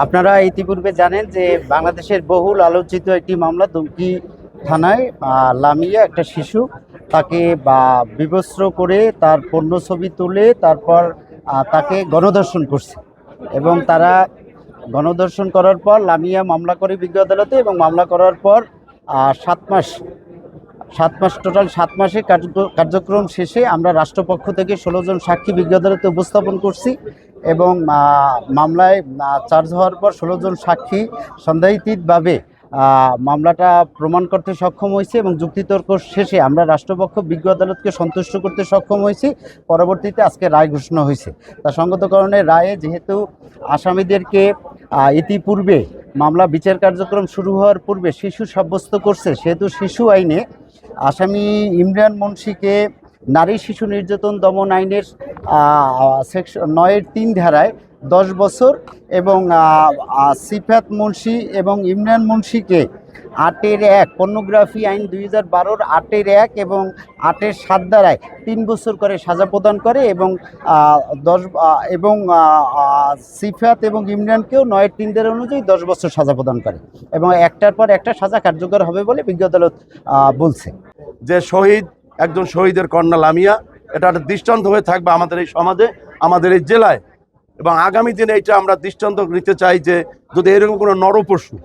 আপনারা ইতিপূর্বে জানেন যে বাংলাদেশের বহুল আলোচিত একটি মামলা দুমকি থানায় লামিয়া একটা শিশু তাকে বিবস্ত্র করে তার পণ্য ছবি তুলে তারপর তাকে গণধর্ষণ করছে এবং তারা গণধর্ষণ করার পর লামিয়া মামলা করে বিজ্ঞ আদালতে এবং মামলা করার পর 7 মাস টোটাল 7 মাসে কার্যক্রম শেষে আমরা রাষ্ট্রপক্ষ থেকে 16 জন সাক্ষী বিজ্ঞ আদালতে উপস্থাপন করছি এবং মামলায় চার্জ হওয়ার পর 16 জন সাক্ষী সন্দেহাতীতভাবে মামলাটা প্রমাণ করতে সক্ষম হয়েছে এবং যুক্তিতর্ক শেষে আমরা রাষ্ট্রপক্ষ বিজ্ঞ আদালতকে সন্তুষ্ট করতে সক্ষম হয়েছি। পরবর্তীতে আজকে রায় ঘোষণা হয়েছে। তা সঙ্গত কারণে রায়ে যেহেতু আসামিদেরকে ইতিপূর্বে মামলা বিচার কার্যক্রম শুরু হওয়ার পূর্বে শিশু সাব্যস্ত করছে, সেহেতু শিশু আইনে আসামি ইমরান মুন্সিকে নারী শিশু নির্যাতন দমন আইনের সেকশন 9-3 ধারায় 10 বছর এবং সিফাত মুন্সি এবং ইমরান মুন্সিকে 8-1 পর্নোগ্রাফি আইন 2012-র 8-1 এবং 8-7 ধারায় 3 বছর করে সাজা প্রদান করে এবং সিফাত এবং ইমরানকেও 9-3 ধারা অনুযায়ী 10 বছর সাজা প্রদান করে এবং একটার পর একটা সাজা কার্যকর হবে বলে বিজ্ঞ আদালত বলছে। যে শহীদ একজন শহীদের কন্যা লামিয়া, এটা একটা দৃষ্টান্ত হয়ে থাকবে আমাদের এই সমাজে, আমাদের এই জেলায়, এবং আগামী দিনে এটা আমরা দৃষ্টান্ত নিতে চাই যে যদি এরকম কোনো নরপশু,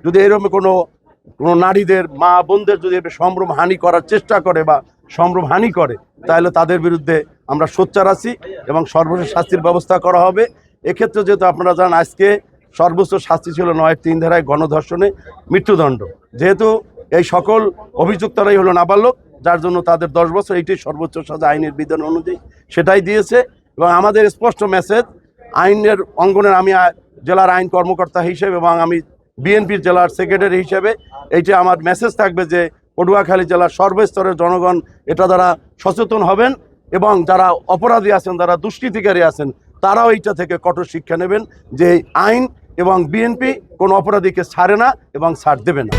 যদি এরকম কোনো নারীদের মা বোনদের যদি সম্ভ্রম হানি করার চেষ্টা করে বা সম্ভ্রম হানি করে, তাহলে তাদের বিরুদ্ধে আমরা সোচ্চার আছি এবং সর্বশেষ শাস্তির ব্যবস্থা করা হবে। এক্ষেত্রে যেহেতু আপনারা জানেন আজকে সর্বোচ্চ শাস্তি ছিল 9-3 ধারায় গণধর্ষণে মৃত্যুদণ্ড, যেহেতু এই সকল অভিযুক্তরাই হলো নাবালক, যার জন্য তাদের 10 বছর এইটাই সর্বোচ্চ সাজা আইনের বিধান অনুযায়ী সেটাই দিয়েছে। এবং আমাদের স্পষ্ট মেসেজ আইনের অঙ্গনের, আমি জেলার আইন কর্মকর্তা হিসেবে এবং আমি বিএনপির জেলার সেক্রেটারি হিসেবে এইটা আমার মেসেজ থাকবে যে পটুয়াখালী জেলার সর্বস্তরের জনগণ এটা দ্বারা সচেতন হবেন এবং যারা অপরাধী আছেন, যারা দুষ্কৃতিকারী আছেন, তারাও এইটা থেকে কঠোর শিক্ষা নেবেন যে আইন এবং বিএনপি কোনো অপরাধীকে ছাড়ে না এবং ছাড় দেবে না।